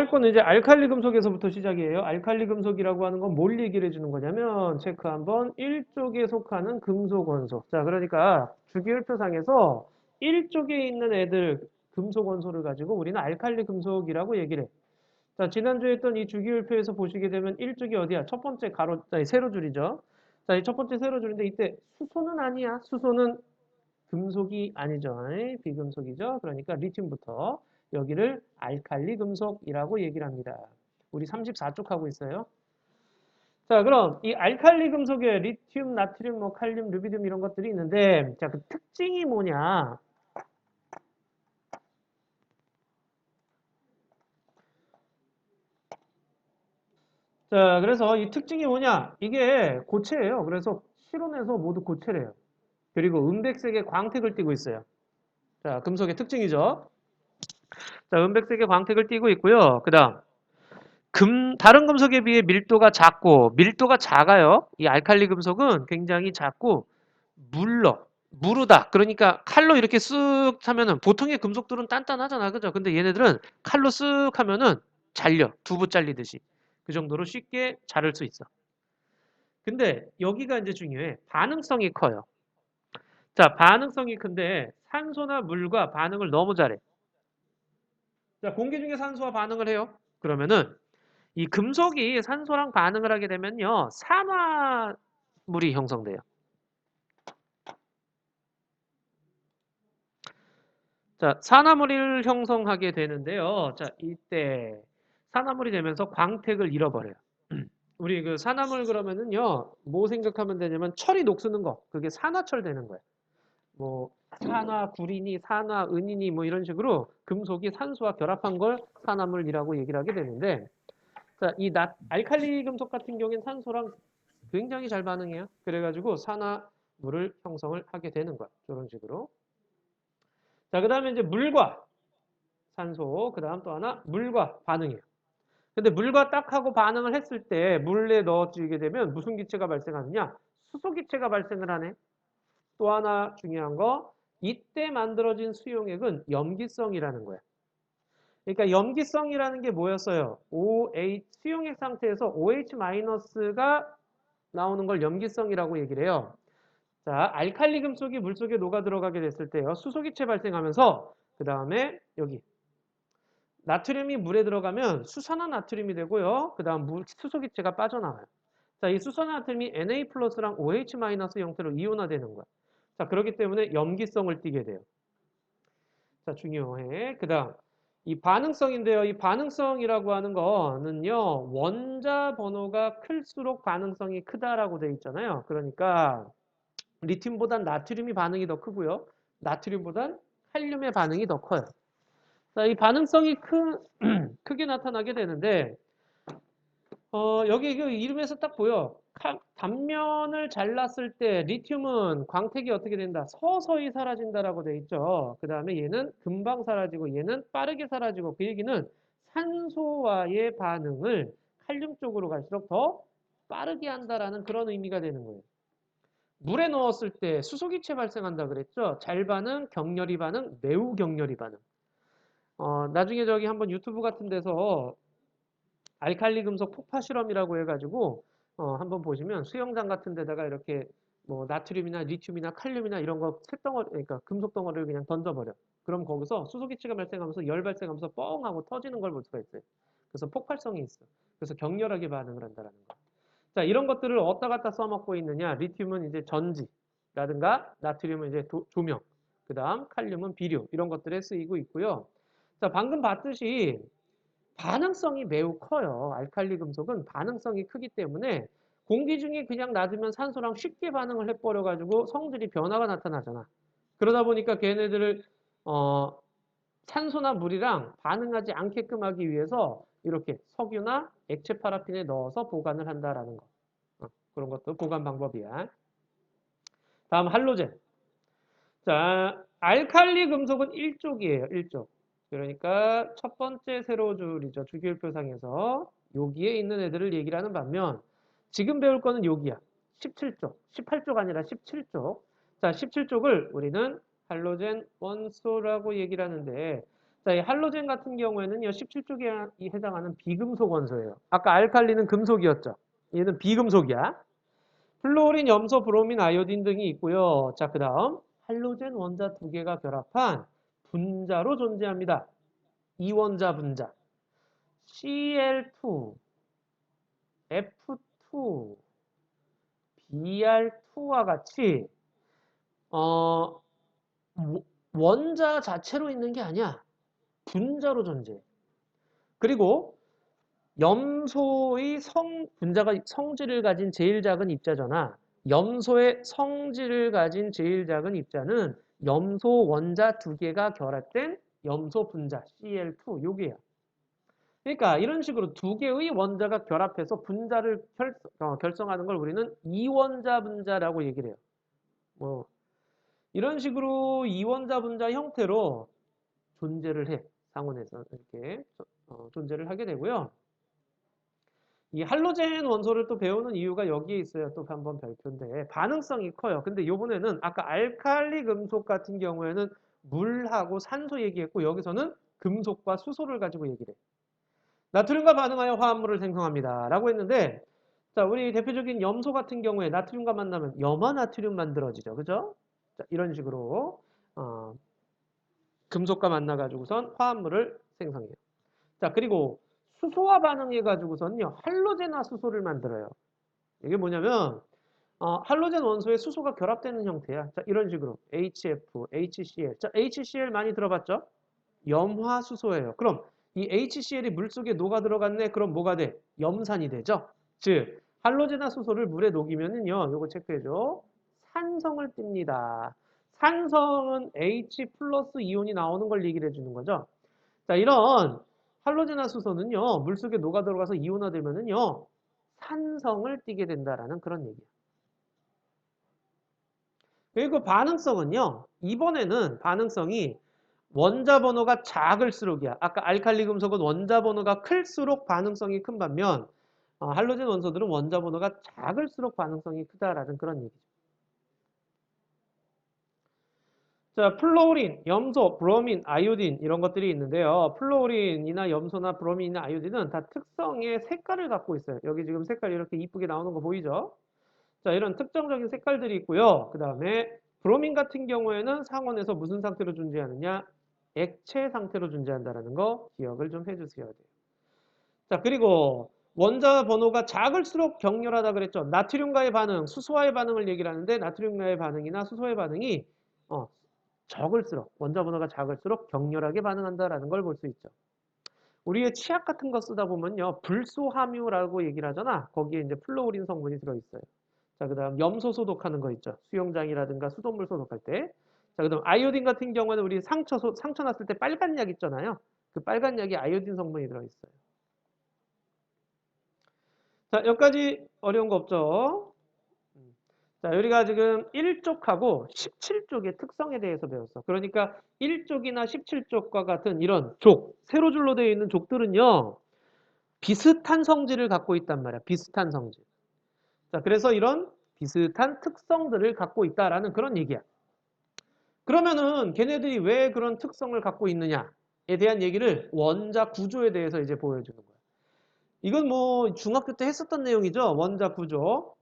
할 거는 이제 알칼리 금속에서부터 시작이에요. 알칼리 금속이라고 하는 건 뭘 얘기를 해주는 거냐면, 체크 한번 1쪽에 속하는 금속 원소. 자, 그러니까 주기율표상에서 1쪽에 있는 애들 금속 원소를 가지고 우리는 알칼리 금속이라고 얘기를 해. 자, 지난주에 했던 이 주기율표에서 보시게 되면 1쪽이 어디야? 첫 번째 아니, 세로줄이죠. 자, 이 첫 번째 세로줄인데 이때 수소는 아니야. 수소는 금속이 아니죠. 비금속이죠. 그러니까 리튬부터 여기를 알칼리 금속이라고 얘기를 합니다. 우리 34쪽 하고 있어요. 자, 그럼 이 알칼리 금속에 리튬, 나트륨, 뭐 칼륨, 루비듐 이런 것들이 있는데, 자, 그 특징이 뭐냐? 자, 그래서 이 특징이 뭐냐? 이게 고체예요. 그래서 실온에서 모두 고체래요. 그리고 은백색의 광택을 띠고 있어요. 자, 금속의 특징이죠. 자, 은백색의 광택을 띠고 있고요. 그 다음, 다른 금속에 비해 밀도가 작고, 밀도가 작아요. 이 알칼리 금속은 굉장히 작고, 무르다. 그러니까 칼로 이렇게 쓱 하면은, 보통의 금속들은 단단하잖아. 그죠? 근데 얘네들은 칼로 쓱 하면은 잘려. 두부 잘리듯이. 그 정도로 쉽게 자를 수 있어. 근데 여기가 이제 중요해. 반응성이 커요. 자, 반응성이 큰데 산소나 물과 반응을 너무 잘해. 자, 공기 중에 산소와 반응을 해요. 그러면은 이 금속이 산소랑 반응을 하게 되면요. 산화물이 형성돼요. 자, 산화물을 형성하게 되는데요. 자, 이때 산화물이 되면서 광택을 잃어버려요. 우리 그 산화물 그러면은요. 뭐 생각하면 되냐면 철이 녹쓰는 거. 그게 산화철 되는 거예요. 뭐 산화구리니 산화은이니 뭐 이런 식으로 금속이 산소와 결합한 걸 산화물이라고 얘기를 하게 되는데 자, 이 알칼리 금속 같은 경우에는 산소랑 굉장히 잘 반응해요. 그래가지고 산화물을 형성을 하게 되는 거야. 이런 식으로. 자, 그 다음에 이제 물과 산소, 그 다음 또 하나 물과 반응이에요. 근데 물과 딱 하고 반응을 했을 때 물에 넣어주게 되면 무슨 기체가 발생하느냐? 수소 기체가 발생을 하네. 또 하나 중요한 거, 이때 만들어진 수용액은 염기성이라는 거야. 그러니까 염기성이라는 게 뭐였어요? OH, 수용액 상태에서 OH-가 나오는 걸 염기성이라고 얘기를 해요. 자, 알칼리 금속이 물속에 녹아 들어가게 됐을 때요. 수소기체 발생하면서 그 다음에 여기 나트륨이 물에 들어가면 수산화 나트륨이 되고요. 그 다음 수소기체가 빠져나와요. 자, 이 수산화 나트륨이 Na 플러스랑 OH 마이너스 형태로 이온화되는 거야. 자, 그렇기 때문에 염기성을 띠게 돼요. 자, 중요해. 그 다음 이 반응성인데요. 이 반응성이라고 하는 거는요. 원자 번호가 클수록 반응성이 크다라고 되어 있잖아요. 그러니까 리튬보단 나트륨이 반응이 더 크고요. 나트륨보단 칼륨의 반응이 더 커요. 자, 이 반응성이 크게 나타나게 되는데, 여기 그 이름에서 딱 보여. 단면을 잘랐을 때 리튬은 광택이 어떻게 된다? 서서히 사라진다라고 돼 있죠. 그 다음에 얘는 금방 사라지고 얘는 빠르게 사라지고 그 얘기는 산소와의 반응을 칼륨 쪽으로 갈수록 더 빠르게 한다라는 그런 의미가 되는 거예요. 물에 넣었을 때 수소기체 발생한다 그랬죠? 잘 반응, 격렬히 반응, 매우 격렬히 반응. 나중에 저기 한번 유튜브 같은 데서 알칼리 금속 폭파 실험이라고 해가지고 한번 보시면 수영장 같은 데다가 이렇게 뭐 나트륨이나 리튬이나 칼륨이나 이런 거 쇳덩어리, 그러니까 금속 덩어리를 그냥 던져버려. 그럼 거기서 수소기체가 발생하면서 열 발생하면서 뻥 하고 터지는 걸 볼 수가 있어요. 그래서 폭발성이 있어. 그래서 격렬하게 반응을 한다는 거. 자, 이런 것들을 어디다 갖다 써먹고 있느냐? 리튬은 이제 전지라든가 나트륨은 이제 조명, 그 다음 칼륨은 비료 이런 것들에 쓰이고 있고요. 자, 방금 봤듯이 반응성이 매우 커요. 알칼리 금속은 반응성이 크기 때문에 공기 중에 그냥 놔두면 산소랑 쉽게 반응을 해버려가지고 성질이 변화가 나타나잖아. 그러다 보니까 걔네들을 산소나 물이랑 반응하지 않게끔 하기 위해서 이렇게 석유나 액체 파라핀에 넣어서 보관을 한다라는 거. 그런 것도 보관 방법이야. 다음 할로젠. 자, 알칼리 금속은 1쪽이에요. 1쪽. 그러니까 첫 번째 세로줄이죠. 주기율표상에서 여기에 있는 애들을 얘기를 하는 반면 지금 배울 거는 여기야. 17쪽. 18쪽 아니라 17쪽. 자, 17쪽을 우리는 할로젠 원소라고 얘기를 하는데 자, 이 할로젠 같은 경우에는요, 17쪽에 해당하는 비금속 원소예요. 아까 알칼리는 금속이었죠. 얘는 비금속이야. 플루오린, 염소, 브로민, 아이오딘 등이 있고요. 자, 그 다음 할로젠 원자 두 개가 결합한 분자로 존재합니다. 이원자 분자. Cl2, F2, Br2와 같이 원자 자체로 있는 게 아니야. 분자로 존재해. 그리고 염소의 분자가 성질을 가진 제일 작은 입자잖아. 염소의 성질을 가진 제일 작은 입자는 염소 원자 두 개가 결합된 염소 분자 Cl2 요게야. 그러니까 이런 식으로 두 개의 원자가 결합해서 분자를 결성하는 걸 우리는 이원자 분자라고 얘기를 해요. 뭐 이런 식으로 이원자 분자 형태로 존재를 해. 상온에서 이렇게 존재를 하게 되고요. 이 할로젠 원소를 또 배우는 이유가 여기에 있어요. 또 한번 별표인데 반응성이 커요. 근데 이번에는 아까 알칼리 금속 같은 경우에는 물하고 산소 얘기했고 여기서는 금속과 수소를 가지고 얘기를 해. 나트륨과 반응하여 화합물을 생성합니다. 라고 했는데 자, 우리 대표적인 염소 같은 경우에 나트륨과 만나면 염화나트륨 만들어지죠. 그죠? 자, 이런 식으로 금속과 만나가지고선 화합물을 생성해요. 자, 그리고 수소와 반응해가지고선요, 할로젠화 수소를 만들어요. 이게 뭐냐면, 할로젠 원소에 수소가 결합되는 형태야. 자, 이런 식으로 HF, HCl. 자, HCl 많이 들어봤죠? 염화수소예요. 그럼 이 HCl이 물속에 녹아 들어갔네. 그럼 뭐가 돼? 염산이 되죠? 즉, 할로젠화 수소를 물에 녹이면은요, 요거 체크해줘. 산성을 띱니다. 산성은 H 플러스 이온이 나오는 걸 얘기를 해주는 거죠. 자, 이런 할로젠화 수소는요, 물속에 녹아 들어가서 이온화되면은요, 산성을 띠게 된다라는 그런 얘기예요. 그리고 반응성은요, 이번에는 반응성이 원자 번호가 작을수록이야. 아까 알칼리 금속은 원자 번호가 클수록 반응성이 큰 반면, 할로젠 원소들은 원자 번호가 작을수록 반응성이 크다라는 그런 얘기죠. 자, 플로린, 염소, 브로민, 아이오딘 이런 것들이 있는데요. 플로린이나 염소나 브로민이나 아이오딘은 다 특성의 색깔을 갖고 있어요. 여기 지금 색깔 이렇게 이쁘게 나오는 거 보이죠? 자, 이런 특정적인 색깔들이 있고요. 그 다음에 브로민 같은 경우에는 상온에서 무슨 상태로 존재하느냐? 액체 상태로 존재한다는 거 기억을 좀 해주셔야 돼요. 자, 그리고 원자 번호가 작을수록 격렬하다 그랬죠. 나트륨과의 반응, 수소와의 반응을 얘기를 하는데 나트륨과의 반응이나 수소의 반응이 적을수록 원자 번호가 작을수록 격렬하게 반응한다라는 걸 볼 수 있죠. 우리의 치약 같은 거 쓰다 보면요. 불소함유라고 얘기를 하잖아. 거기에 이제 플로우린 성분이 들어있어요. 자, 그 다음 염소 소독하는 거 있죠. 수영장이라든가 수돗물 소독할 때. 자, 그 다음 아이오딘 같은 경우에는 우리 상처 났을 때 빨간 약 있잖아요. 그 빨간 약에 아이오딘 성분이 들어있어요. 자, 여기까지 어려운 거 없죠? 자, 우리가 지금 1쪽하고 17쪽의 특성에 대해서 배웠어. 그러니까 1쪽이나 17쪽과 같은 이런 족, 세로줄로 되어 있는 족들은요. 비슷한 성질을 갖고 있단 말이야. 비슷한 성질. 자, 그래서 이런 비슷한 특성들을 갖고 있다라는 그런 얘기야. 그러면은 걔네들이 왜 그런 특성을 갖고 있느냐에 대한 얘기를 원자 구조에 대해서 이제 보여주는 거야. 이건 뭐 중학교 때 했었던 내용이죠. 원자 구조.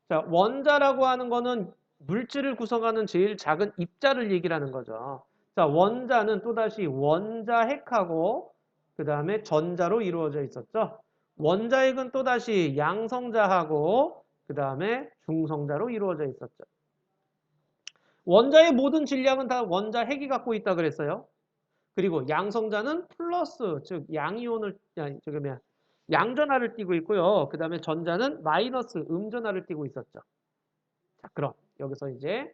자, 원자라고 하는 거는 물질을 구성하는 제일 작은 입자를 얘기를 하는 거죠. 자, 원자는 또다시 원자핵하고 그 다음에 전자로 이루어져 있었죠. 원자핵은 또다시 양성자하고 그 다음에 중성자로 이루어져 있었죠. 원자의 모든 질량은 다 원자핵이 갖고 있다 그랬어요. 그리고 양성자는 플러스, 즉 양이온을, 양전하를 띠고 있고요. 그 다음에 전자는 마이너스, 음전하를 띠고 있었죠. 자, 그럼 여기서 이제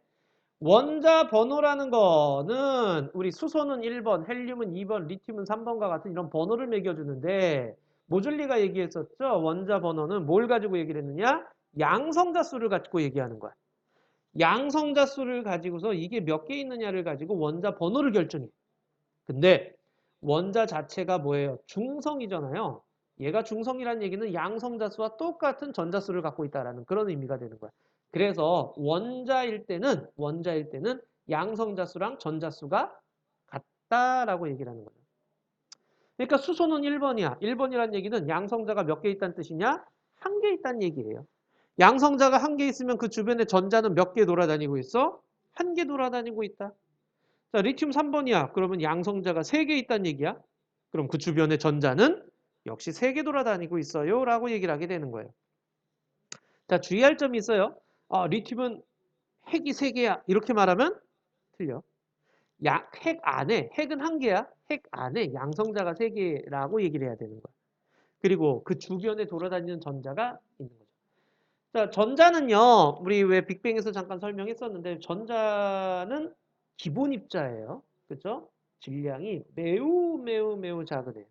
원자 번호라는 거는 우리 수소는 1번, 헬륨은 2번, 리튬은 3번과 같은 이런 번호를 매겨주는데 모줄리가 얘기했었죠. 원자 번호는 뭘 가지고 얘기를 했느냐? 양성자 수를 가지고 얘기하는 거야. 양성자 수를 가지고서 이게 몇 개 있느냐를 가지고 원자 번호를 결정해. 근데 원자 자체가 뭐예요? 중성이잖아요. 얘가 중성이라는 얘기는 양성자수와 똑같은 전자수를 갖고 있다는 그런 의미가 되는 거야. 그래서 원자일 때는 양성자수랑 전자수가 있다라고 얘기를 하는 거죠. 그러니까 수소는 1번이야. 1번이란 얘기는 양성자가 몇 개 있다는 뜻이냐? 한 개 있다는 얘기예요. 양성자가 한 개 있으면 그 주변에 전자는 몇 개 돌아다니고 있어? 한 개 돌아다니고 있다. 자, 리튬 3번이야. 그러면 양성자가 3개 있다는 얘기야. 그럼 그 주변의 전자는 역시 3개 돌아다니고 있어요. 라고 얘기를 하게 되는 거예요. 자, 주의할 점이 있어요. 리튬은 핵이 3개야. 이렇게 말하면 틀려. 핵 안에, 핵은 한 개야. 핵 안에 양성자가 3개라고 얘기를 해야 되는 거야. 그리고 그 주변에 돌아다니는 전자가 있는 거죠. 자, 전자는요, 우리 왜 빅뱅에서 잠깐 설명했었는데, 전자는 기본 입자예요. 그죠? 질량이 매우 매우 매우 작으네요.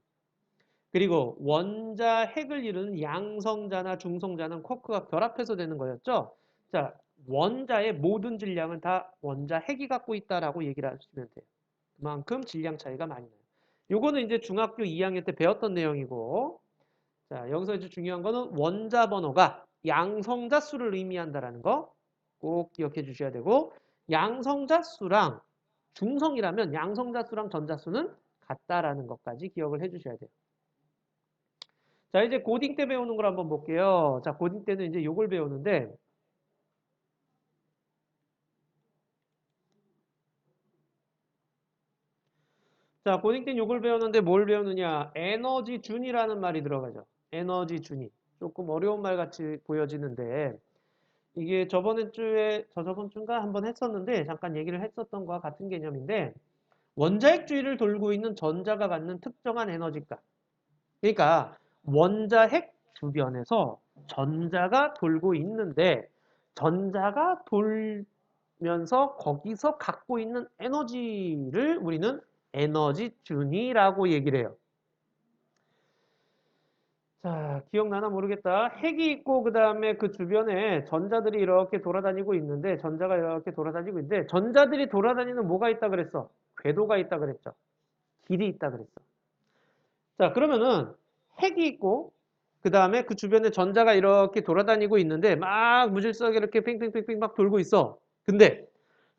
그리고 원자 핵을 이루는 양성자나 중성자는 쿼크가 결합해서 되는 거였죠. 자, 원자의 모든 질량은 다 원자 핵이 갖고 있다라고 얘기를 하시면 돼요. 그만큼 질량 차이가 많이 나요. 요거는 이제 중학교 2학년 때 배웠던 내용이고, 자, 여기서 이제 중요한 거는 원자 번호가 양성자 수를 의미한다라는 거 꼭 기억해 주셔야 되고, 양성자 수랑 중성이라면 양성자 수랑 전자 수는 같다라는 것까지 기억을 해 주셔야 돼요. 자, 이제 고딩 때 배우는 걸 한번 볼게요. 자, 고딩 때는 이제 요걸 배우는데, 자, 고딩 때는 요걸 배우는데 뭘 배우느냐? 에너지 준이라는 말이 들어가죠. 에너지 준이. 조금 어려운 말 같이 보여지는데, 이게 저번 주인가 한번 했었는데, 잠깐 얘기를 했었던 거와 같은 개념인데, 원자핵 주위를 돌고 있는 전자가 갖는 특정한 에너지값. 그러니까, 원자핵 주변에서 전자가 돌고 있는데, 전자가 돌면서 거기서 갖고 있는 에너지를 우리는 에너지 준위라고 얘기를 해요. 자, 기억나나 모르겠다. 핵이 있고 그 다음에 그 주변에 전자들이 이렇게 돌아다니고 있는데 전자가 이렇게 돌아다니고 있는데 전자들이 돌아다니는 뭐가 있다 그랬어? 궤도가 있다 그랬죠. 길이 있다 그랬어. 자, 그러면은 핵이 있고 그 다음에 그 주변에 전자가 이렇게 돌아다니고 있는데 막 무질서하게 이렇게 팽팽팽팽 막 돌고 있어. 근데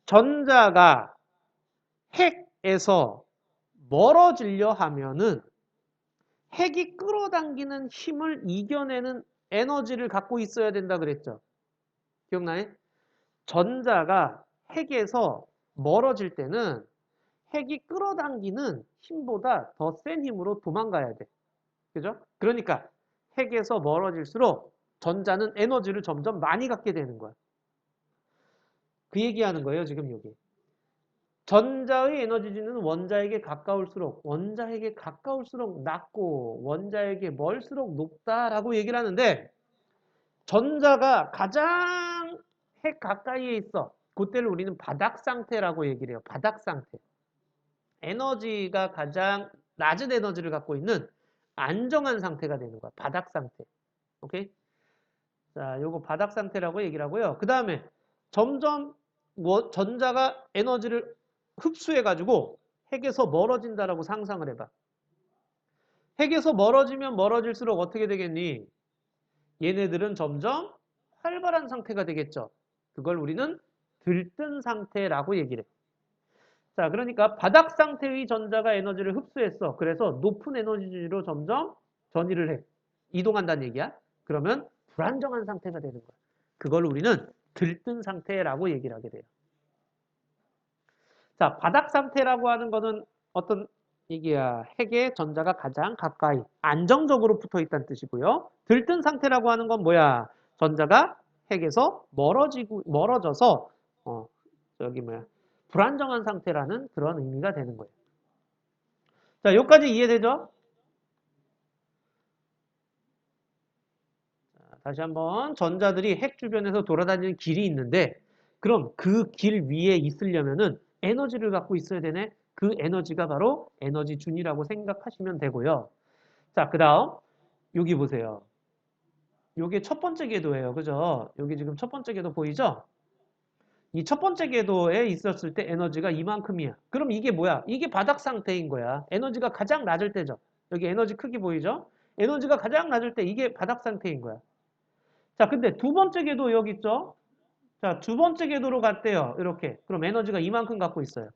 전자가 핵에서 멀어지려 하면은 핵이 끌어당기는 힘을 이겨내는 에너지를 갖고 있어야 된다 그랬죠. 기억나요? 전자가 핵에서 멀어질 때는 핵이 끌어당기는 힘보다 더 센 힘으로 도망가야 돼. 그죠? 그러니까 핵에서 멀어질수록 전자는 에너지를 점점 많이 갖게 되는 거야. 그 얘기하는 거예요, 지금 여기. 전자의 에너지는 원자에게 가까울수록 원자에게 가까울수록 낮고 원자에게 멀수록 높다라고 얘기를 하는데 전자가 가장 핵 가까이에 있어. 그때를 우리는 바닥 상태라고 얘기를 해요. 바닥 상태. 에너지가 가장 낮은 에너지를 갖고 있는 안정한 상태가 되는 거야. 바닥 상태. 오케이? 자, 요거 바닥 상태라고 얘기를 하고요. 그 다음에 점점 전자가 에너지를 흡수해가지고 핵에서 멀어진다라고 상상을 해봐. 핵에서 멀어지면 멀어질수록 어떻게 되겠니? 얘네들은 점점 활발한 상태가 되겠죠. 그걸 우리는 들뜬 상태라고 얘기를 해. 자, 그러니까 바닥 상태의 전자가 에너지를 흡수했어. 그래서 높은 에너지로 점점 전이를 해. 이동한다는 얘기야. 그러면 불안정한 상태가 되는 거야. 그걸 우리는 들뜬 상태라고 얘기를 하게 돼요. 자, 바닥 상태라고 하는 것은 어떤 얘기야? 핵의 전자가 가장 가까이 안정적으로 붙어 있다는 뜻이고요. 들뜬 상태라고 하는 건 뭐야? 전자가 핵에서 멀어져서 저기 뭐야? 불안정한 상태라는 그런 의미가 되는 거예요. 자, 여기까지 이해되죠? 자, 다시 한번 전자들이 핵 주변에서 돌아다니는 길이 있는데 그럼 그 길 위에 있으려면은 에너지를 갖고 있어야 되네. 그 에너지가 바로 에너지 준이라고 생각하시면 되고요. 자, 그 다음 여기 보세요. 요게 첫 번째 궤도예요. 그죠? 여기 지금 첫 번째 궤도 보이죠? 이 첫 번째 궤도에 있었을 때 에너지가 이만큼이야. 그럼 이게 뭐야? 이게 바닥 상태인 거야. 에너지가 가장 낮을 때죠. 여기 에너지 크기 보이죠? 에너지가 가장 낮을 때 이게 바닥 상태인 거야. 자, 근데 두 번째 궤도 여기 있죠? 자, 두 번째 궤도로 갔대요. 이렇게. 그럼 에너지가 이만큼 갖고 있어요.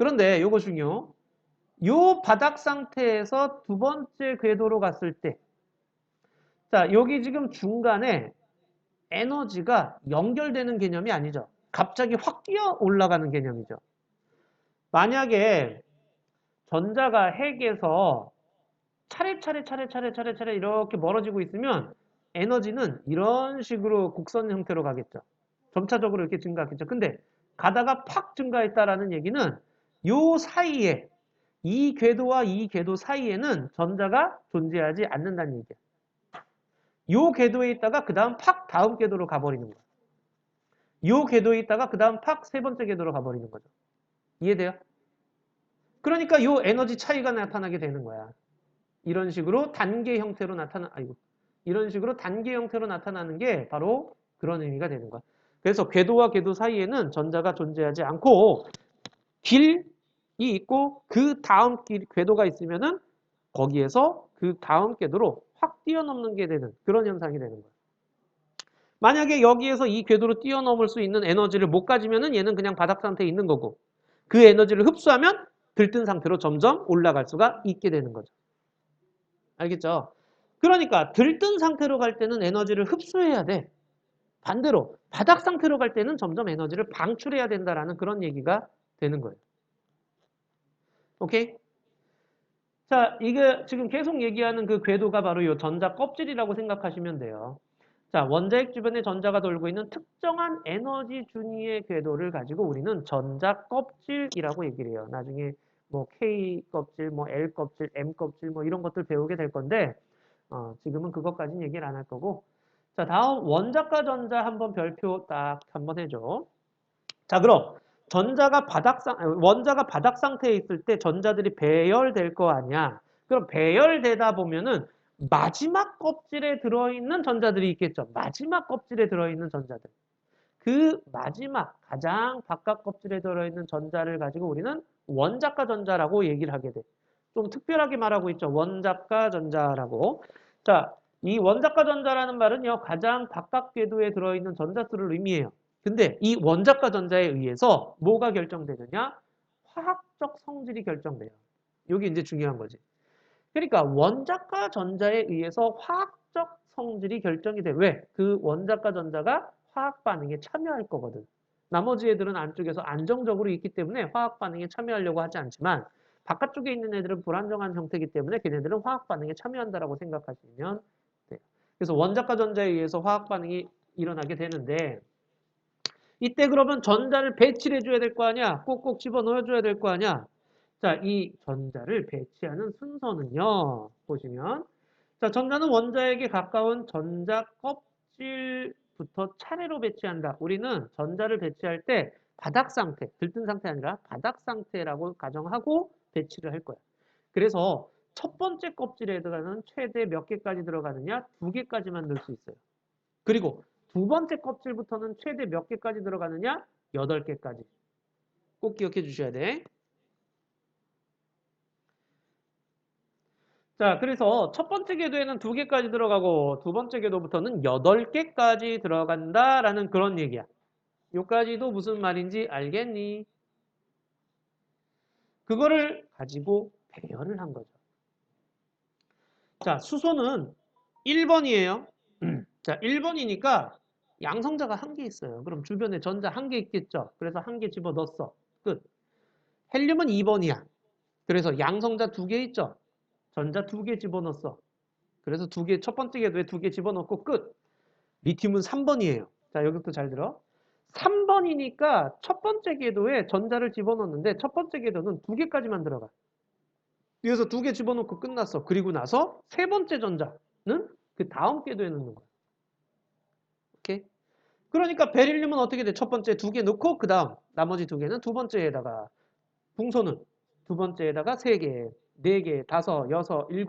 그런데 요거 중요. 요 바닥 상태에서 두 번째 궤도로 갔을 때, 자, 여기 지금 중간에 에너지가 연결되는 개념이 아니죠. 갑자기 확 뛰어 올라가는 개념이죠. 만약에 전자가 핵에서 차례차례 이렇게 멀어지고 있으면 에너지는 이런 식으로 곡선 형태로 가겠죠. 점차적으로 이렇게 증가하겠죠. 근데 가다가 팍 증가했다라는 얘기는 요 사이에 이 궤도와 이 궤도 사이에는 전자가 존재하지 않는다는 얘기야. 요 궤도에 있다가 그 다음 팍 다음 궤도로 가버리는 거야. 요 궤도에 있다가 그 다음 팍 세 번째 궤도로 가버리는 거죠. 이해돼요? 그러니까 요 에너지 차이가 나타나게 되는 거야. 이런 식으로 단계 형태로 이런 식으로 단계 형태로 나타나는 게 바로 그런 의미가 되는 거야. 그래서 궤도와 궤도 사이에는 전자가 존재하지 않고 길이 있고 그 다음 궤도가 있으면은 거기에서 그 다음 궤도로 확 뛰어넘는 게 되는 그런 현상이 되는 거야. 만약에 여기에서 이 궤도로 뛰어넘을 수 있는 에너지를 못 가지면은 얘는 그냥 바닥 상태에 있는 거고 그 에너지를 흡수하면 들뜬 상태로 점점 올라갈 수가 있게 되는 거죠. 알겠죠? 그러니까 들뜬 상태로 갈 때는 에너지를 흡수해야 돼. 반대로 바닥 상태로 갈 때는 점점 에너지를 방출해야 된다라는 그런 얘기가 되는 거예요. 오케이? 자, 이게 지금 계속 얘기하는 그 궤도가 바로 이 전자 껍질이라고 생각하시면 돼요. 자, 원자핵 주변에 전자가 돌고 있는 특정한 에너지 준위의 궤도를 가지고 우리는 전자 껍질이라고 얘기를 해요. 나중에 뭐 K 껍질, 뭐 L 껍질, M 껍질 뭐 이런 것들 배우게 될 건데 지금은 그것까지는 얘기를 안 할 거고. 자, 다음 원자과 전자 한번 별표 딱 한번 해줘. 자, 그럼 원자가 바닥 상태에 있을 때 전자들이 배열될 거 아니야. 그럼 배열되다 보면은 마지막 껍질에 들어있는 전자들이 있겠죠. 마지막 껍질에 들어있는 전자들. 그 마지막 가장 바깥 껍질에 들어있는 전자를 가지고 우리는 원자과 전자라고 얘기를 하게 돼. 좀 특별하게 말하고 있죠. 원자과 전자라고. 자, 이 원자과 전자라는 말은요. 가장 바깥 궤도에 들어있는 전자수를 의미해요. 근데 이 원자과 전자에 의해서 뭐가 결정되느냐? 화학적 성질이 결정돼요. 여기 이제 중요한 거지. 그러니까 원자과 전자에 의해서 화학적 성질이 결정이 돼. 왜? 그 원자과 전자가 화학 반응에 참여할 거거든. 나머지 애들은 안쪽에서 안정적으로 있기 때문에 화학 반응에 참여하려고 하지 않지만 바깥쪽에 있는 애들은 불안정한 형태이기 때문에 걔네들은 화학 반응에 참여한다라고 생각하시면 돼요. 그래서 원자과 전자에 의해서 화학 반응이 일어나게 되는데 이때 그러면 전자를 배치를 해줘야 될 거 아니야? 꼭꼭 집어넣어줘야 될 거 아니야? 자, 이 전자를 배치하는 순서는요. 보시면 자, 전자는 원자에게 가까운 전자 껍질부터 차례로 배치한다. 우리는 전자를 배치할 때 바닥 상태, 들뜬 상태 아니라 바닥 상태라고 가정하고 배치를 할 거야. 그래서 첫 번째 껍질에 들어가는 최대 몇 개까지 들어가느냐? 2개까지만 넣을 수 있어요. 그리고 두 번째 껍질부터는 최대 몇 개까지 들어가느냐? 8개까지. 꼭 기억해 주셔야 돼. 자, 그래서 첫 번째 궤도에는 2개까지 들어가고 두 번째 궤도부터는 8개까지 들어간다라는 그런 얘기야. 요까지도 무슨 말인지 알겠니? 그거를 가지고 배열을 한 거죠. 자, 수소는 1번이에요. 자, 1번이니까 양성자가 1개 있어요. 그럼 주변에 전자 1개 있겠죠. 그래서 1개 집어넣었어. 끝. 헬륨은 2번이야. 그래서 양성자 2개 있죠. 전자 2개 집어넣었어. 그래서 첫 번째 궤도에 2개 집어넣고 끝. 리튬은 3번이에요. 자, 여기부터 잘 들어. 3번이니까 첫 번째 궤도에 전자를 집어넣는데 첫 번째 궤도는 2개까지만 들어가. 그래서 2개 집어넣고 끝났어. 그리고 나서 세 번째 전자는 그 다음 궤도에 넣는 거야. 오케이? 그러니까 베릴륨은 어떻게 돼? 첫 번째 2개 넣고 그 다음 나머지 2개는 두 번째에다가 풍소는 두 번째에다가 3개, 4개, 5, 6, 7,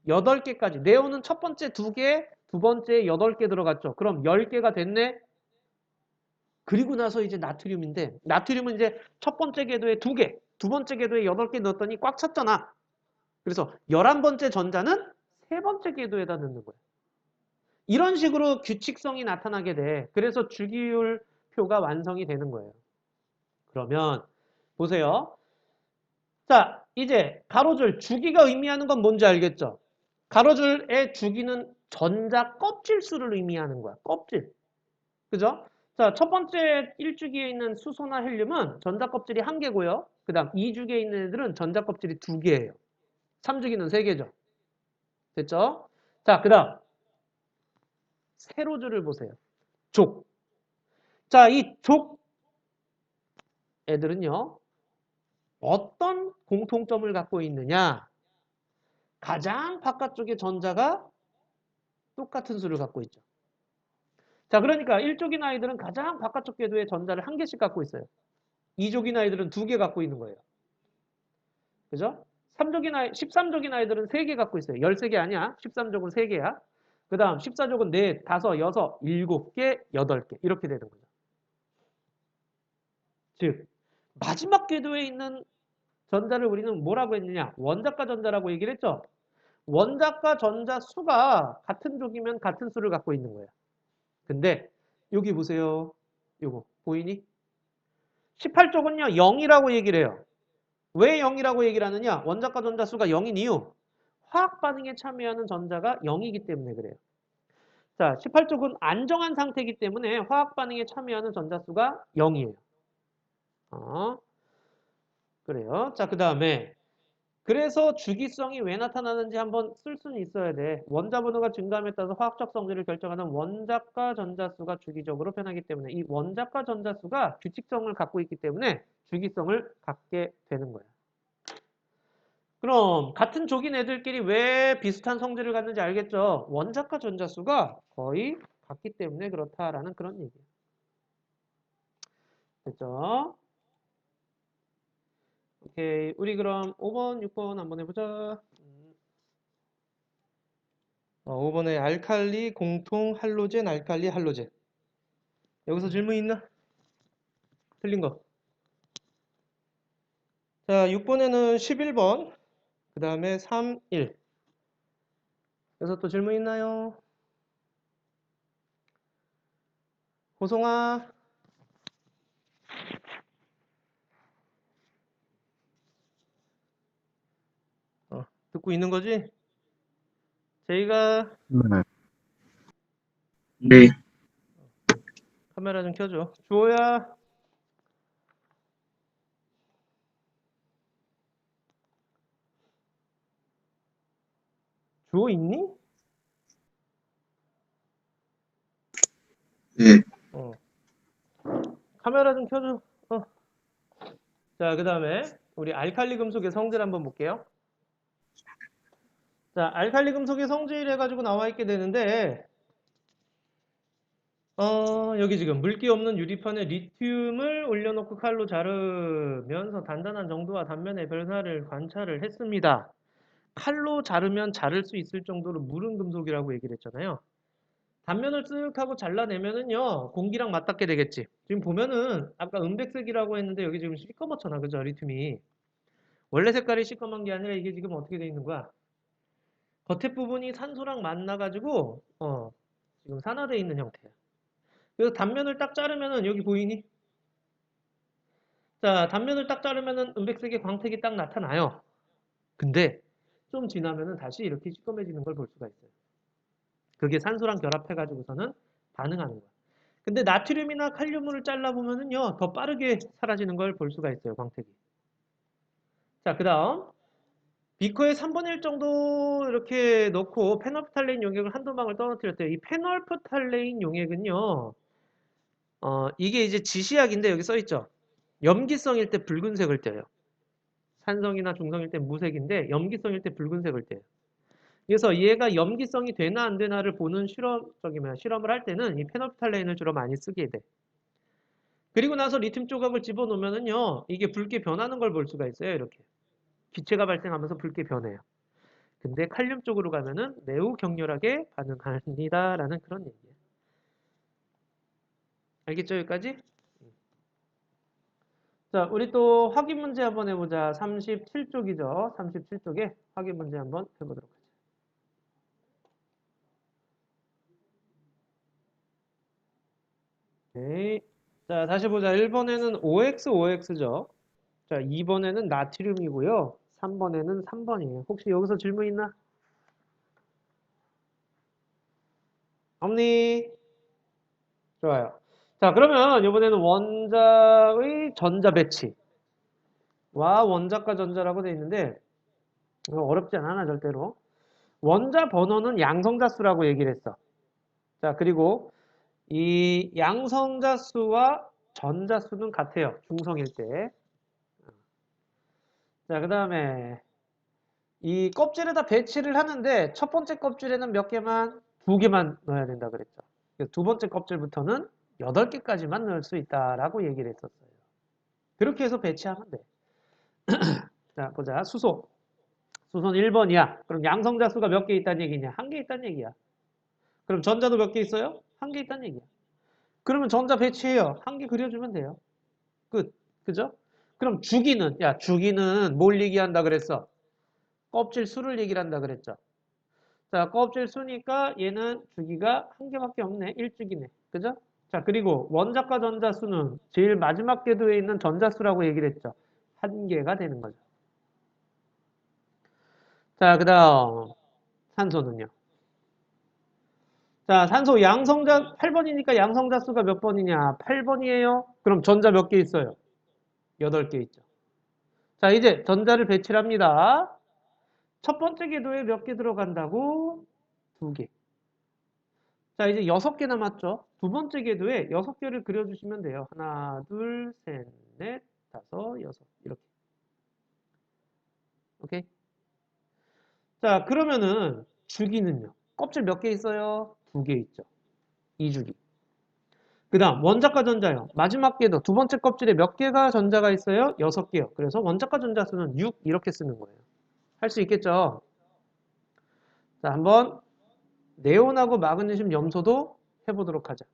8개까지. 네온은 첫 번째 2개, 두 번째 8개 들어갔죠. 그럼 10개가 됐네. 그리고 나서 이제 나트륨인데 나트륨은 이제 첫 번째 궤도에 2개, 두 번째 궤도에 8개 넣었더니 꽉 찼잖아. 그래서 11번째 전자는 세 번째 궤도에다 넣는 거야. 이런 식으로 규칙성이 나타나게 돼. 그래서 주기율표가 완성이 되는 거예요. 그러면 보세요. 자, 이제 가로줄 주기가 의미하는 건 뭔지 알겠죠? 가로줄의 주기는 전자 껍질 수를 의미하는 거야. 껍질. 그죠? 자, 첫 번째 1주기에 있는 수소나 헬륨은 전자 껍질이 1개고요. 그 다음 2주기에 있는 애들은 전자 껍질이 2개예요. 3주기는 3개죠. 됐죠? 자, 그 다음 세로줄을 보세요. 족. 자, 이 족 애들은요. 어떤 공통점을 갖고 있느냐? 가장 바깥쪽에 전자가 똑같은 수를 갖고 있죠. 자, 그러니까 1족인 아이들은 가장 바깥쪽 궤도에 전자를 1개씩 갖고 있어요. 2족인 아이들은 2개 갖고 있는 거예요. 그죠? 13족인 아이들은 3개 갖고 있어요. 13개 아니야. 13족은 3개야. 그 다음 14족은 4, 5, 6, 7개, 8개. 이렇게 되는 거죠. 즉, 마지막 궤도에 있는 전자를 우리는 뭐라고 했느냐? 원자가 전자라고 얘기를 했죠? 원자가 전자 수가 같은 족이면 같은 수를 갖고 있는 거예요. 근데 여기 보세요. 요거 보이니? 18쪽은요 0이라고 얘기를 해요. 왜 0이라고 얘기를 하느냐? 원자과 전자 수가 0인 이유. 화학 반응에 참여하는 전자가 0이기 때문에 그래요. 자, 18쪽은 안정한 상태이기 때문에 화학 반응에 참여하는 전자 수가 0이에요. 그래요. 자, 그 다음에 그래서 주기성이 왜 나타나는지 한번 쓸 수는 있어야 돼. 원자 번호가 증가함에 따라서 화학적 성질을 결정하는 원자과 전자수가 주기적으로 변하기 때문에 이 원자과 전자수가 규칙성을 갖고 있기 때문에 주기성을 갖게 되는 거야. 그럼 같은 족인 애들끼리 왜 비슷한 성질을 갖는지 알겠죠? 원자과 전자수가 거의 같기 때문에 그렇다라는 그런 얘기예요. 됐죠? 오케이. 우리 그럼 5번, 6번 한번 해보자. 5번에 알칼리, 공통, 할로젠, 알칼리, 할로젠. 여기서 질문 있나? 틀린 거. 자, 6번에는 11번, 그 다음에 3, 1. 여기서 또 질문 있나요? 호송아. 듣고 있는 거지? 제이가 네. 네. 카메라 좀 켜줘. 주호야. 주호 있니? 네. 어. 카메라 좀 켜줘. 자, 그 다음에 우리 알칼리 금속의 성질 한번 볼게요. 자, 알칼리 금속의 성질 해가지고 나와 있게 되는데, 여기 지금 물기 없는 유리판에 리튬을 올려놓고 칼로 자르면서 단단한 정도와 단면의 변화를 관찰을 했습니다. 칼로 자르면 자를 수 있을 정도로 무른 금속이라고 얘기를 했잖아요. 단면을 쓱 하고 잘라내면은요, 공기랑 맞닿게 되겠지. 지금 보면은, 아까 은백색이라고 했는데, 여기 지금 시꺼멓잖아, 그죠? 리튬이. 원래 색깔이 시꺼먼 게 아니라 이게 지금 어떻게 돼 있는 거야? 겉에 부분이 산소랑 만나가지고, 지금 산화되어 있는 형태야. 그래서 단면을 딱 자르면은, 여기 보이니? 자, 단면을 딱 자르면은 은백색의 광택이 딱 나타나요. 근데, 좀 지나면은 다시 이렇게 시꺼매지는 걸 볼 수가 있어요. 그게 산소랑 결합해가지고서는 반응하는 거야. 근데 나트륨이나 칼륨을 잘라보면은요, 더 빠르게 사라지는 걸 볼 수가 있어요, 광택이. 자, 그 다음. 비커에 3분의 1 정도 이렇게 넣고 페놀프탈레인 용액을 한두 방울 떨어뜨렸대요. 이 페놀프탈레인 용액은요, 이게 이제 지시약인데 여기 써있죠. 염기성일 때 붉은색을 떼요. 산성이나 중성일 때 무색인데 염기성일 때 붉은색을 떼요. 그래서 얘가 염기성이 되나 안 되나를 보는 실험을 할 때는 이 페놀프탈레인을 주로 많이 쓰게 돼. 그리고 나서 리튬 조각을 집어넣으면은요, 이게 붉게 변하는 걸 볼 수가 있어요, 이렇게. 기체가 발생하면서 붉게 변해요. 근데 칼륨 쪽으로 가면은 매우 격렬하게 반응합니다라는 그런 얘기예요. 알겠죠, 여기까지? 자, 우리 또 확인 문제 한번 해보자. 37쪽이죠. 37쪽에 확인 문제 한번 해보도록 하죠. 오케이. 자, 다시 보자. 1번에는 OX, OX죠. 자, 2번에는 나트륨이고요. 3번에는 3번이에요. 혹시 여기서 질문 있나? 없니? 좋아요. 자, 그러면 이번에는 원자의 전자 배치와 원자과 전자라고 되어 있는데 이거 어렵지 않아, 절대로. 원자 번호는 양성자수라고 얘기를 했어. 자, 그리고 이 양성자수와 전자수는 같아요. 중성일 때. 자, 그 다음에 이 껍질에다 배치를 하는데 첫 번째 껍질에는 몇 개만? 2개만 넣어야 된다 그랬죠. 두 번째 껍질부터는 8개까지만 넣을 수 있다라고 얘기를 했었어요. 그렇게 해서 배치하면 돼. 자, 보자. 수소. 수소는 1번이야. 그럼 양성자수가 몇 개 있다는 얘기냐? 1개 있다는 얘기야. 그럼 전자도 몇 개 있어요? 1개 있다는 얘기야. 그러면 전자 배치해요. 1개 그려주면 돼요. 끝. 그죠? 그럼 주기는, 야, 주기는 뭘 얘기한다 그랬어? 껍질 수를 얘기를 한다 그랬죠. 자, 껍질 수니까 얘는 주기가 1개밖에 없네. 1주기네. 그죠? 자, 그리고 원자과 전자수는 제일 마지막 궤도에 있는 전자수라고 얘기를 했죠. 1개가 되는 거죠. 자, 그 다음 산소는요. 자, 산소 양성자 8번이니까 양성자 수가 몇 번이냐? 8번이에요. 그럼 전자 몇 개 있어요? 8개 있죠. 자, 이제 전자를 배치를 합니다. 첫 번째 궤도에 몇 개 들어간다고? 2개. 자, 이제 6개 남았죠. 두 번째 궤도에 6개를 그려주시면 돼요. 하나, 둘, 셋, 넷, 다섯, 여섯. 이렇게. 오케이? 자, 그러면은 주기는요. 껍질 몇 개 있어요? 2개 있죠. 2주기. 그 다음 원자과 전자요. 마지막 궤도 두 번째 껍질에 몇 개가 전자가 있어요? 6개요. 그래서 원자과 전자 수는 6 이렇게 쓰는 거예요. 할 수 있겠죠? 자, 한번 네온하고 마그네슘 염소도 해보도록 하자.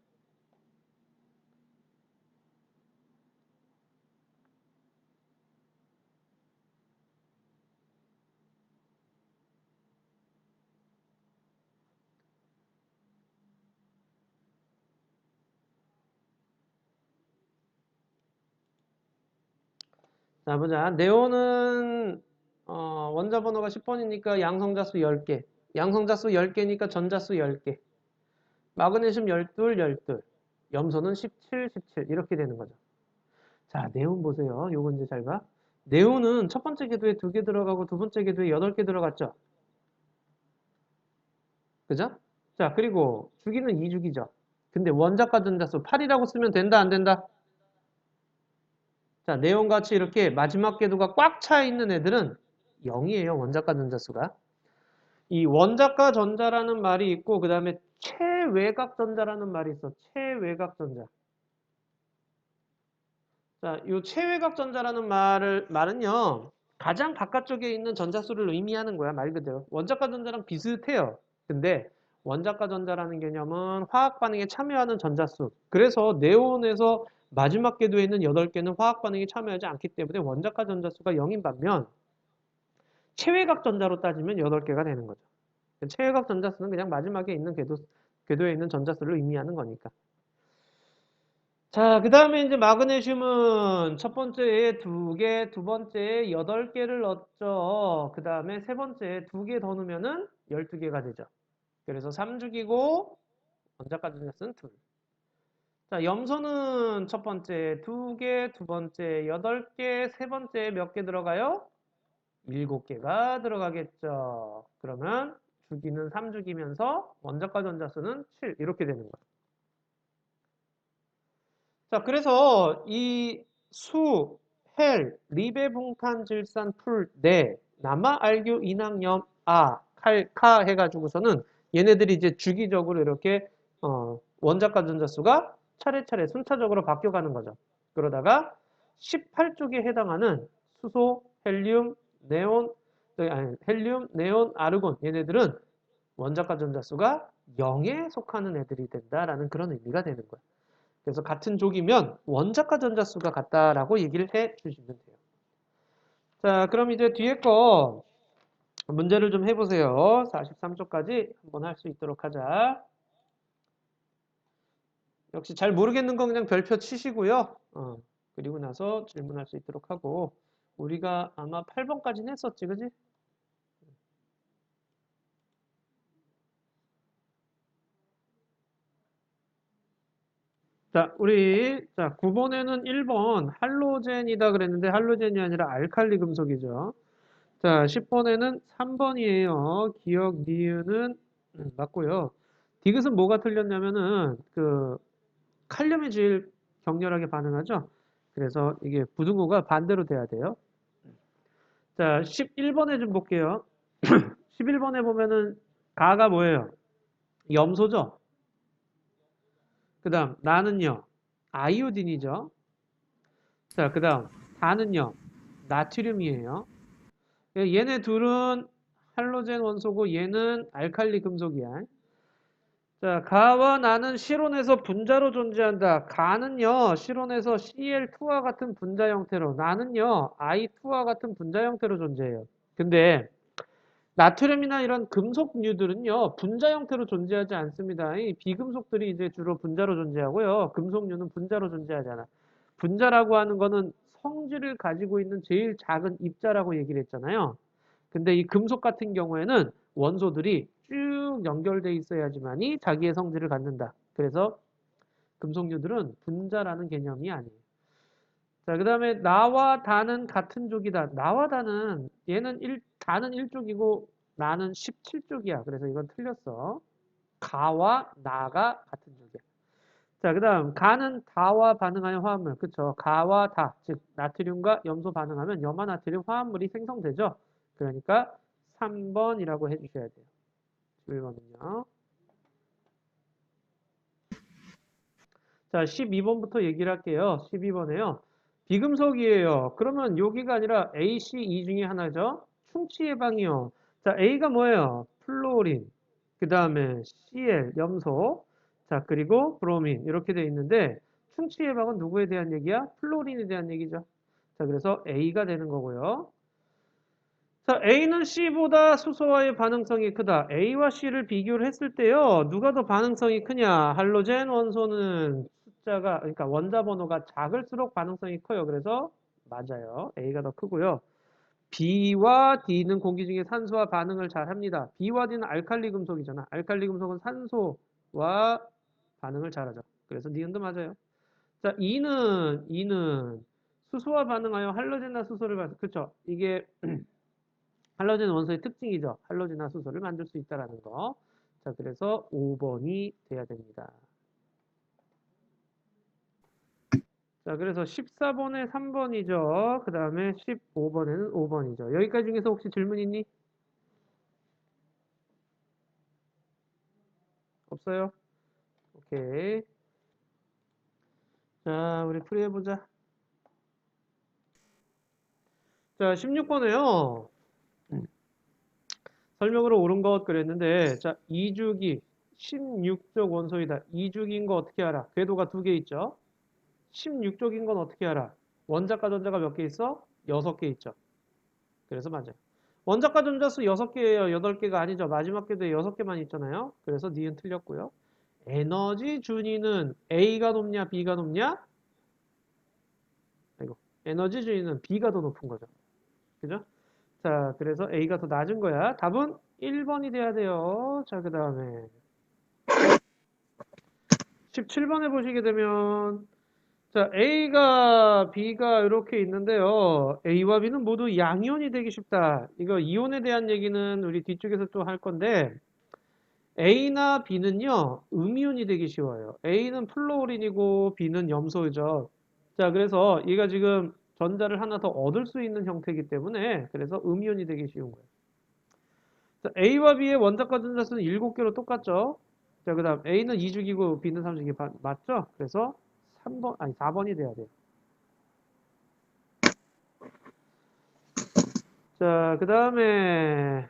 자, 보자. 네온은 원자 번호가 10번이니까 양성자수 10개. 양성자수 10개니까 전자수 10개. 마그네슘 12, 12. 염소는 17, 17 이렇게 되는 거죠. 자, 네온 보세요. 요거 이제 잘 봐. 네온은 첫 번째 궤도에 2개 들어가고 두 번째 궤도에 8개 들어갔죠. 그죠? 자, 그리고 주기는 2주기죠. 근데 원자과 전자수 8이라고 쓰면 된다, 안 된다? 자, 네온같이 이렇게 마지막 궤도가 꽉 차 있는 애들은 0이에요. 원자과 전자수가. 이 원자과 전자라는 말이 있고 그 다음에 최외곽 전자라는 말이 있어. 최외곽 전자. 자, 이 최외곽 전자라는 말은요. 가장 바깥쪽에 있는 전자수를 의미하는 거야. 말 그대로. 원자과 전자랑 비슷해요. 근데 원자과 전자라는 개념은 화학 반응에 참여하는 전자수. 그래서 네온에서 마지막 궤도에 있는 8개는 화학 반응에 참여하지 않기 때문에 원자과 전자수가 0인 반면 최외곽 전자로 따지면 8개가 되는 거죠. 최외곽 전자수는 그냥 마지막에 있는 궤도에 있는 전자수를 의미하는 거니까. 자, 그 다음에 이제 마그네슘은 첫 번째에 2개, 두 번째에 8개를 넣었죠. 그 다음에 세 번째에 2개 더 넣으면은 12개가 되죠. 그래서 3주기고 원자과 전자수는 2. 자, 염소는 첫 번째 2개, 두 번째 8개, 세 번째 몇 개 들어가요? 7개가 들어가겠죠. 그러면 주기는 3주기면서 원자과 전자수는 7 이렇게 되는 거예요. 자, 그래서 이 수, 헬, 리베붕탄, 질산, 풀, 네, 남아, 알교, 인항염, 칼, 카 해가지고서는 얘네들이 이제 주기적으로 이렇게 원자과 전자수가 차례차례 순차적으로 바뀌어가는 거죠. 그러다가 18쪽에 해당하는 수소, 헬륨, 네온, 헬륨, 네온, 아르곤 얘네들은 원자과 전자수가 0에 속하는 애들이 된다라는 그런 의미가 되는 거예요. 그래서 같은 족이면 원자과 전자수가 같다라고 얘기를 해 주시면 돼요. 자, 그럼 이제 뒤에 거 문제를 좀 해보세요. 43쪽까지 한번 할 수 있도록 하자. 역시 잘 모르겠는 건 그냥 별표 치시고요. 그리고 나서 질문할 수 있도록 하고 우리가 아마 8번까지는 했었지, 그지? 자, 자, 9번에는 1번 할로젠이다 그랬는데 할로젠이 아니라 알칼리 금속이죠. 자, 10번에는 3번이에요. 기억, 니은은 맞고요. 디귿은 뭐가 틀렸냐면은 칼륨이 제일 격렬하게 반응하죠. 그래서 이게 부등호가 반대로 돼야 돼요. 자, 11번에 좀 볼게요. 11번에 보면은 가가 뭐예요? 염소죠. 그다음 나는요. 아이오딘이죠. 자, 그다음 다는요. 나트륨이에요. 얘네 둘은 할로젠 원소고 얘는 알칼리 금속이야. 자, 가와 나는 실온에서 분자로 존재한다. 가는요, 실온에서 Cl2와 같은 분자 형태로, 나는요, I2와 같은 분자 형태로 존재해요. 근데 나트륨이나 이런 금속류들은요, 분자 형태로 존재하지 않습니다. 이 비금속들이 이제 주로 분자로 존재하고요. 금속류는 분자로 존재하잖아. 분자라고 하는 거는 성질을 가지고 있는 제일 작은 입자라고 얘기를 했잖아요. 근데 이 금속 같은 경우에는 원소들이 쭉 연결돼 있어야지만이 자기의 성질을 갖는다. 그래서 금속류들은 분자라는 개념이 아니에요. 자, 그 다음에 나와 다는 같은 족이다. 나와 다는 다는 1족이고 나는 17족이야. 그래서 이건 틀렸어. 가와 나가 같은 족이야. 자, 그 다음 가는 다와 반응하는 화합물. 그쵸? 가와 다, 즉 나트륨과 염소 반응하면 염화나트륨 화합물이 생성되죠. 그러니까 3번이라고 해주셔야 돼요. 1번은요. 자, 12번부터 얘기를 할게요. 12번에요. 비금속이에요. 그러면 여기가 아니라 A, C, E 중에 하나죠. 충치 예방이요. 자, A가 뭐예요? 플로린. 그 다음에 Cl, 염소. 자, 그리고 브로민. 이렇게 돼 있는데 충치 예방은 누구에 대한 얘기야? 플로린에 대한 얘기죠. 자, 그래서 A가 되는 거고요. 자, A는 C보다 수소와의 반응성이 크다. A와 C를 비교를 했을 때요. 누가 더 반응성이 크냐? 할로젠 원소는 그러니까 원자 번호가 작을수록 반응성이 커요. 그래서 맞아요. A가 더 크고요. B와 D는 공기 중에 산소와 반응을 잘 합니다. B와 D는 알칼리 금속이잖아. 알칼리 금속은 산소와 반응을 잘하죠. 그래서 니은도 맞아요. 자, E는 수소와 반응하여 할로젠과 수소를 그렇죠. 이게 할로젠 원소의 특징이죠. 할로젠화 수소를 만들 수 있다는 거. 자, 그래서 5번이 돼야 됩니다. 자, 그래서 14번에 3번이죠. 그 다음에 15번에는 5번이죠. 여기까지 중에서 혹시 질문 있니? 없어요? 오케이. 자, 우리 풀이해보자. 자, 16번에요. 설명으로 옳은 것 그랬는데, 자, 2주기 16족 원소이다. 2주기인 거 어떻게 알아? 궤도가 2개 있죠? 16족인 건 어떻게 알아? 원자과 전자가 몇 개 있어? 6개 있죠. 그래서 맞아요. 원자과 전자수 6개예요. 8개가 아니죠. 마지막 궤도에 6개만 있잖아요. 그래서 니은 틀렸고요. 에너지 준위는 A가 높냐, B가 높냐? 아이고, 에너지 준위는 B가 더 높은 거죠. 그죠? 자, 그래서 A가 더 낮은 거야. 답은 1번이 돼야 돼요. 자, 그 다음에 17번에 보시게 되면 자, A가 B가 이렇게 있는데요. A와 B는 모두 양이온이 되기 쉽다. 이거 이온에 대한 얘기는 우리 뒤쪽에서 또 할 건데 A나 B는요. 음이온이 되기 쉬워요. A는 플로린이고 B는 염소죠. 자, 그래서 얘가 지금 전자를 하나 더 얻을 수 있는 형태이기 때문에 그래서 음이온이 되기 쉬운 거예요. 자, A와 B의 원자과 전자수는 7개로 똑같죠. 자, 그다음 A는 2주기고 B는 3주기 맞죠? 그래서 3번 아니 4번이 돼야 돼요. 자, 그다음에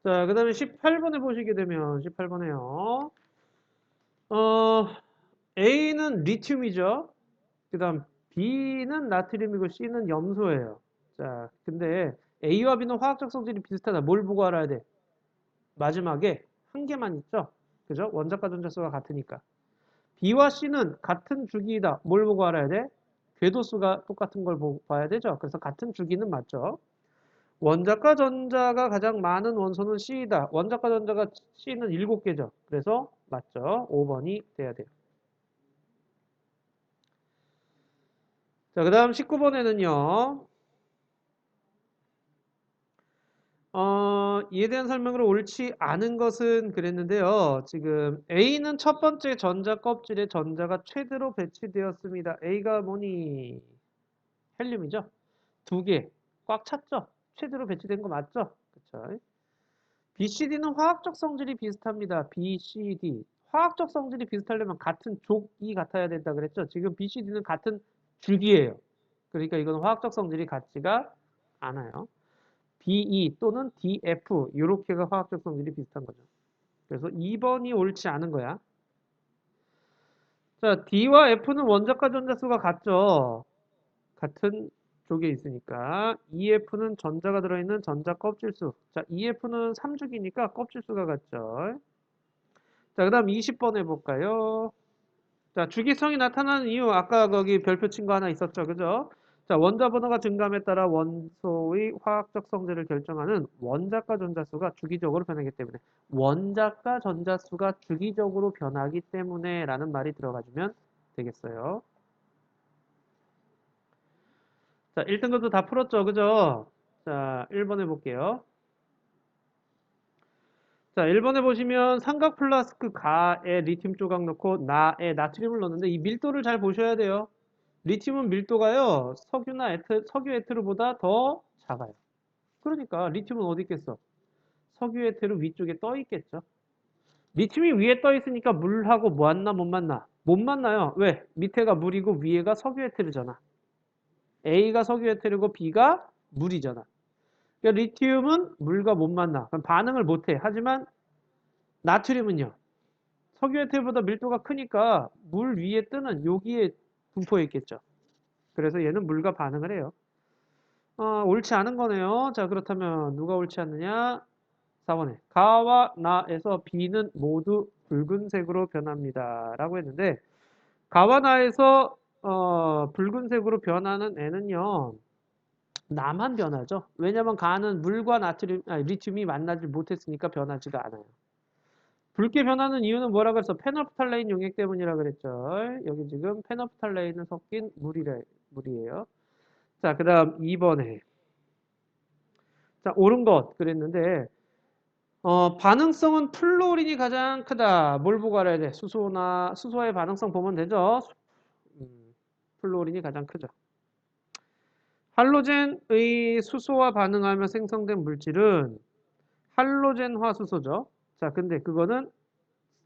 18번에 보시게 되면 18번에요. 어, A는 리튬이죠. 그다음 B는 나트륨이고 C는 염소예요. 자, 근데 A와 B는 화학적 성질이 비슷하다. 뭘 보고 알아야 돼? 마지막에 한 개만 있죠. 그죠? 원자과 전자수가 같으니까. B와 C는 같은 주기이다. 뭘 보고 알아야 돼? 궤도수가 똑같은 걸 보고 봐야 되죠. 그래서 같은 주기는 맞죠. 원자과 전자가 가장 많은 원소는 C이다. 원자과 전자가 C는 7개죠. 그래서 맞죠. 5번이 돼야 돼요. 자, 그 다음 19번에는요. 이에 대한 설명으로 옳지 않은 것은 그랬는데요. 지금 A는 첫 번째 전자 껍질에 전자가 최대로 배치되었습니다. A가 뭐니? 헬륨이죠. 2개. 꽉 찼죠? 최대로 배치된 거 맞죠? 그쵸? BCD는 화학적 성질이 비슷합니다. BCD. 화학적 성질이 비슷하려면 같은 족이 같아야 된다 그랬죠? 지금 BCD는 같은 주기예요. 그러니까 이건 화학적 성질이 같지가 않아요. BE 또는 DF 이렇게가 화학적 성질이 비슷한 거죠. 그래서 2번이 옳지 않은 거야. 자, D와 F는 원자과 전자수가 같죠. 같은 쪽에 있으니까 EF는 전자가 들어있는 전자 껍질수. 자, EF는 3주기니까 껍질수가 같죠. 자, 그 다음 20번 해볼까요? 자, 주기성이 나타나는 이유 아까 거기 별표 친 거 하나 있었죠. 그죠? 자, 원자 번호가 증감에 따라 원소의 화학적 성질을 결정하는 원자과 전자수가 주기적으로 변하기 때문에 원자과 전자수가 주기적으로 변하기 때문에 라는 말이 들어가주면 되겠어요. 자, 1등급도 다 풀었죠. 그죠? 자, 1번 해볼게요. 자, 1번에 보시면 삼각 플라스크 가에 리튬 조각 넣고 나에 나트륨을 넣는데 이 밀도를 잘 보셔야 돼요. 리튬은 밀도가요, 석유 에테르보다 더 작아요. 그러니까 리튬은 어디 있겠어? 석유 에테르 위쪽에 떠 있겠죠. 리튬이 위에 떠 있으니까 물하고 만나 못 만나? 못 만나요. 왜? 밑에가 물이고 위에가 석유 에테르잖아. A가 석유 에테르고 B가 물이잖아. 그러니까 리튬은 물과 못 만나. 그럼 반응을 못 해. 하지만 나트륨은요. 석유 에테르보다 밀도가 크니까 물 위에 뜨는 여기에 분포해 있겠죠. 그래서 얘는 물과 반응을 해요. 옳지 않은 거네요. 자, 그렇다면 누가 옳지 않느냐? 4번에 가와 나에서 B는 모두 붉은색으로 변합니다. 라고 했는데 가와 나에서 붉은색으로 변하는 애는요. 나만 변하죠. 왜냐면 가는 물과 리튬이 만나지 못했으니까 변하지가 않아요. 붉게 변하는 이유는 뭐라 그랬어? 페놀프탈레인 용액 때문이라 그랬죠. 여기 지금 페놀프탈레인을 섞인 물이에요. 자, 그 다음 2번에 자, 옳은 것 그랬는데 반응성은 플로린이 가장 크다. 뭘 보고 알아야 돼? 수소의 반응성 보면 되죠? 플로린이 가장 크죠. 할로젠의 수소와 반응하며 생성된 물질은 할로젠화 수소죠. 자, 근데 그거는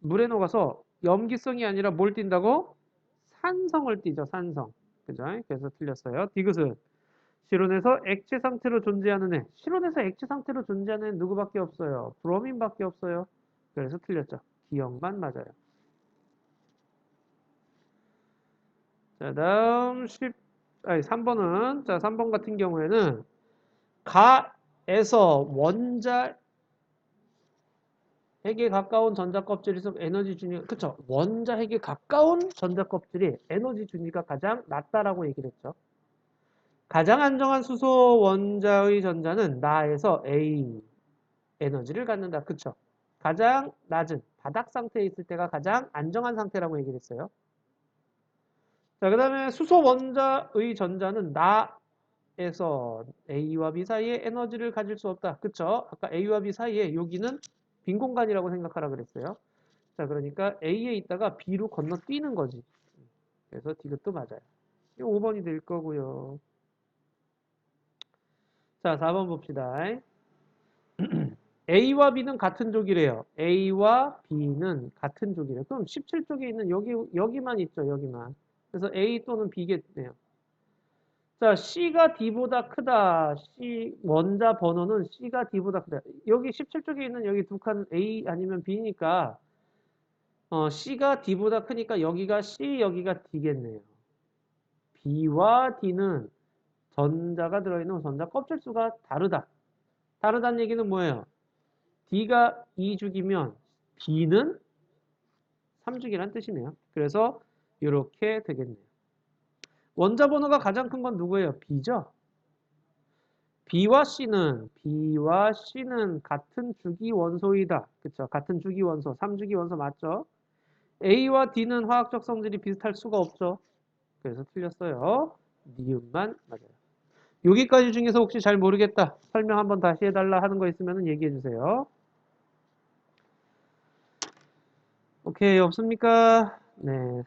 물에 녹아서 염기성이 아니라 뭘 띈다고? 산성을 띠죠, 산성. 그죠? 그래서 틀렸어요. 디귿은 실온에서 액체 상태로 존재하는 애. 실온에서 액체 상태로 존재하는 애 누구밖에 없어요? 브로민밖에 없어요. 그래서 틀렸죠. 기억만 맞아요. 자, 다음 3번은, 자, 3번 같은 경우에는 가에서 원자핵에 가까운 전자 껍질일수록 에너지 준위, 그쵸? 원자핵에 가까운 전자 껍질이 에너지 준위가 가장 낮다라고 얘기를 했죠. 가장 안정한 수소 원자의 전자는 나에서 A 에너지를 갖는다. 그쵸? 가장 낮은 바닥 상태에 있을 때가 가장 안정한 상태라고 얘기를 했어요. 자, 그 다음에 수소 원자의 전자는 나에서 A와 B 사이에 에너지를 가질 수 없다. 그쵸? 아까 A와 B 사이에 여기는 빈 공간이라고 생각하라 그랬어요. 자, 그러니까 A에 있다가 B로 건너뛰는 거지. 그래서 디귿도 맞아요. 이 5번이 될 거고요. 자, 4번 봅시다. A와 B는 같은 족이래요. A와 B는 같은 족이래요. 그럼 17쪽에 있는 여기만 있죠, 여기만. 그래서 A 또는 B겠네요. 자, C가 D보다 크다. 원자 번호는 C가 D보다 크다. 여기 17쪽에 있는 여기 두 칸은 A 아니면 B니까, C가 D보다 크니까 여기가 C, 여기가 D겠네요. B와 D는 전자가 들어있는 전자 껍질수가 다르다. 다르다는 얘기는 뭐예요? D가 2죽이면 B는 3주기란 뜻이네요. 그래서 이렇게 되겠네요. 원자 번호가 가장 큰 건 누구예요? B죠? B와 C는 같은 주기 원소이다. 그쵸? 같은 주기 원소, 3주기 원소 맞죠? A와 D는 화학적 성질이 비슷할 수가 없죠. 그래서 틀렸어요. 니은만 맞아요. 여기까지 중에서 혹시 잘 모르겠다. 설명 한번 다시 해달라 하는 거 있으면 얘기해 주세요. 오케이, 없습니까? 네.